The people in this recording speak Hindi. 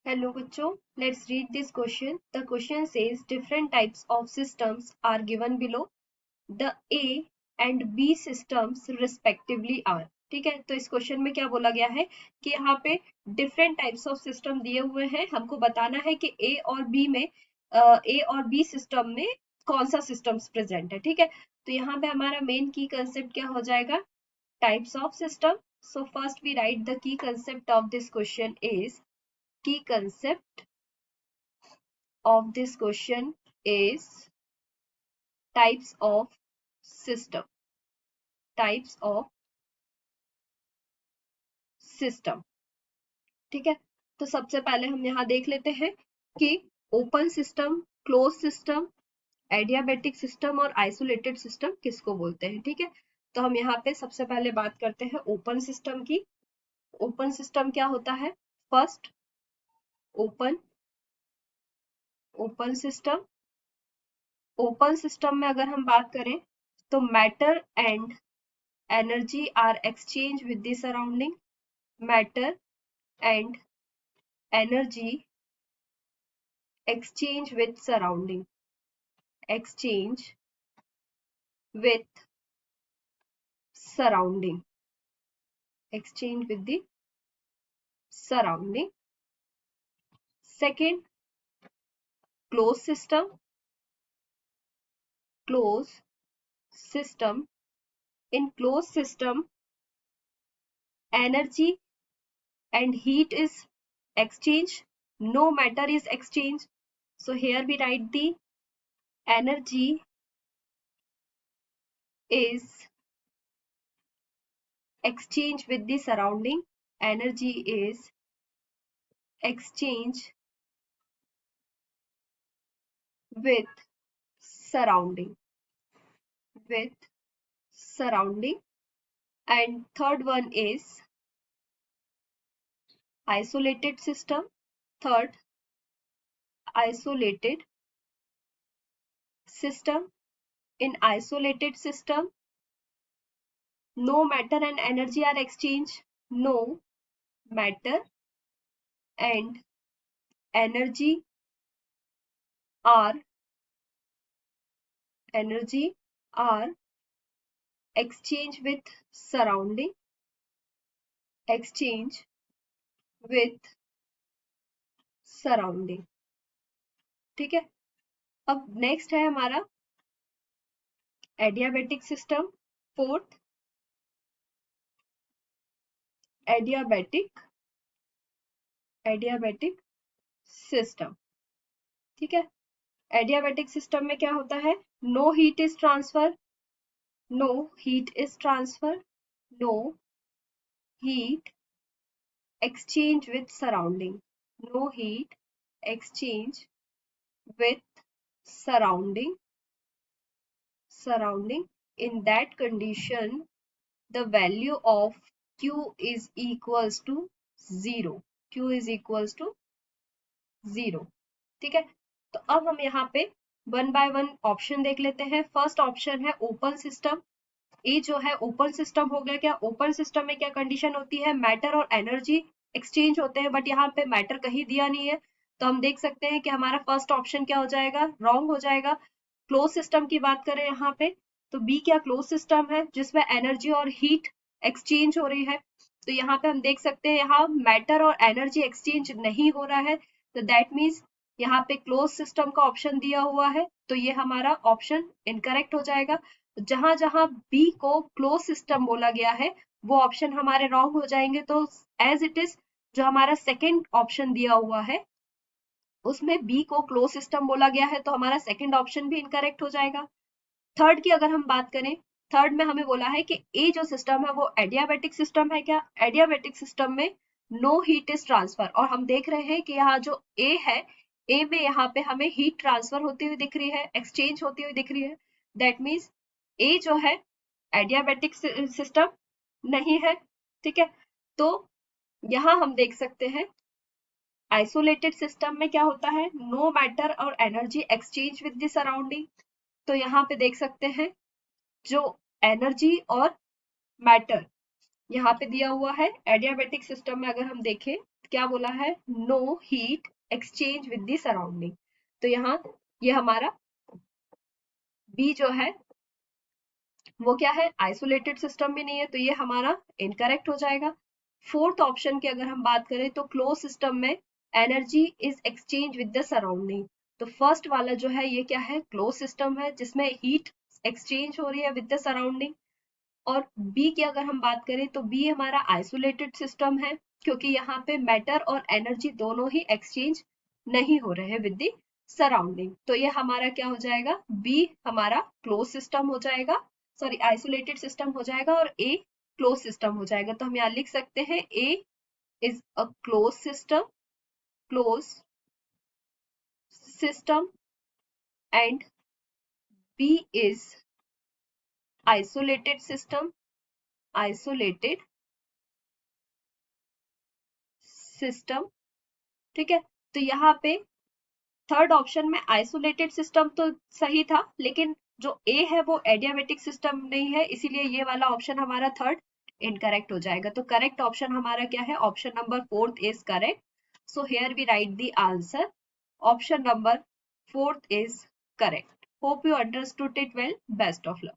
Hello बच्चों, let's read this question. The question says different types of systems are given below. The A and B systems respectively are. ठीक है, तो इस क्वेश्चन में क्या बोला गया है कि यहाँ पे डिफरेंट टाइप्स ऑफ सिस्टम दिए हुए हैं, हमको बताना है कि ए और बी में ए और बी सिस्टम में कौन सा सिस्टम्स प्रेजेंट है. ठीक है, तो यहाँ पे हमारा मेन की कंसेप्ट क्या हो जाएगा, types of system. So first we write the key concept of this question is, key concept of this question is types of system. Types of system. ठीक है, तो सबसे पहले हम यहाँ देख लेते हैं कि open system, close system, adiabatic system और आइसोलेटेड सिस्टम किसको बोलते हैं. ठीक है, तो हम यहाँ पे सबसे पहले बात करते हैं ओपन सिस्टम की. ओपन सिस्टम क्या होता है? First, open open system. Open system में अगर हम बात करें तो matter and energy are exchanged with the surrounding. Matter and energy exchange with surrounding. Exchange with surrounding. Exchange with the surrounding. Second, closed system. Closed system. In closed system, energy and heat is exchanged. No matter is exchanged. So here we write the energy is exchange with the surrounding. Energy is exchange with surrounding. With surrounding. And third one is isolated system. Third, isolated system. In isolated system, no matter and energy are exchanged. No matter and energy are exchange with surrounding. Exchange with surrounding. ठीक है, अब नेक्स्ट है हमारा adiabatic system. Fourth, adiabatic system. ठीक है, एडियाबेटिक सिस्टम में क्या होता है? No heat is transfer. No heat is transfer. No heat exchange with surrounding. No heat exchange with surrounding. In that condition, the value of Q is equals to 0. Q is equals to 0. ठीक है, तो अब हम यहाँ पे वन बाय वन ऑप्शन देख लेते हैं. फर्स्ट ऑप्शन है ओपन सिस्टम. ए जो है ओपन सिस्टम हो गया. क्या ओपन सिस्टम में क्या कंडीशन होती है? मैटर और एनर्जी एक्सचेंज होते हैं, बट यहाँ पे मैटर कहीं दिया नहीं है, तो हम देख सकते हैं कि हमारा फर्स्ट ऑप्शन क्या हो जाएगा? रॉन्ग हो जाएगा. क्लोज सिस्टम की बात करें यहाँ पे, तो बी क्या क्लोज सिस्टम है जिसमें एनर्जी और हीट एक्सचेंज हो रही है. तो यहाँ पे हम देख सकते हैं यहाँ मैटर और एनर्जी एक्सचेंज नहीं हो रहा है, तो दैट मीन्स यहाँ पे क्लोज सिस्टम का ऑप्शन दिया हुआ है, तो ये हमारा ऑप्शन इनकरेक्ट हो जाएगा. जहां जहां बी को क्लोज सिस्टम बोला गया है वो ऑप्शन हमारे रॉन्ग हो जाएंगे. तो एज इट इज जो हमारा सेकंड ऑप्शन दिया हुआ है उसमें बी को क्लोज सिस्टम बोला गया है, तो हमारा सेकंड ऑप्शन भी इनकरेक्ट हो जाएगा. थर्ड की अगर हम बात करें, थर्ड में हमें बोला है कि ए जो सिस्टम है वो एडियाबेटिक सिस्टम है. क्या एडियाबेटिक सिस्टम में नो हीट इज ट्रांसफर, और हम देख रहे हैं कि यहाँ जो ए है, ए में यहाँ पे हमें हीट ट्रांसफर होती हुई दिख रही है, एक्सचेंज होती हुई दिख रही है. दैट मीन्स ए जो है एडियाबेटिक सिस्टम नहीं है. ठीक है, तो यहां हम देख सकते हैं आइसोलेटेड सिस्टम में क्या होता है? नो मैटर और energy exchange with the surrounding. तो यहाँ पे देख सकते हैं जो एनर्जी और मैटर यहाँ पे दिया हुआ है. एडियाबेटिक सिस्टम में अगर हम देखें क्या बोला है, no heat exchange with the surrounding. तो यहाँ ये हमारा बी जो है वो क्या है, आइसोलेटेड सिस्टम भी नहीं है, तो ये हमारा इनकरेक्ट हो जाएगा। फोर्थ ऑप्शन की अगर हम बात करें तो क्लोज सिस्टम में energy is exchange with the surrounding. तो फर्स्ट वाला जो है ये क्या है, क्लोज सिस्टम है जिसमें हीट एक्सचेंज हो रही है विद द सराउंडिंग। और बी की अगर हम बात करें तो बी हमारा आइसोलेटेड सिस्टम है, क्योंकि यहाँ पे मैटर और एनर्जी दोनों ही एक्सचेंज नहीं हो रहे हैं विद द सराउंडिंग। तो ये हमारा क्या हो जाएगा, बी हमारा क्लोज सिस्टम हो जाएगा, सॉरी आइसोलेटेड सिस्टम हो जाएगा, और ए क्लोज सिस्टम हो जाएगा। तो हम यहाँ लिख सकते हैं A is a close system, close system, and B is isolated system, isolated system. ठीक है, तो यहाँ पे थर्ड ऑप्शन में आइसोलेटेड सिस्टम तो सही था, लेकिन जो ए है वो एडियाबेटिक सिस्टम नहीं है, इसीलिए ये वाला ऑप्शन हमारा थर्ड इनकरेक्ट हो जाएगा। तो करेक्ट ऑप्शन हमारा क्या है, option number fourth is correct. So here we write the answer, option number fourth is correct. Hope you understood it well, best of luck.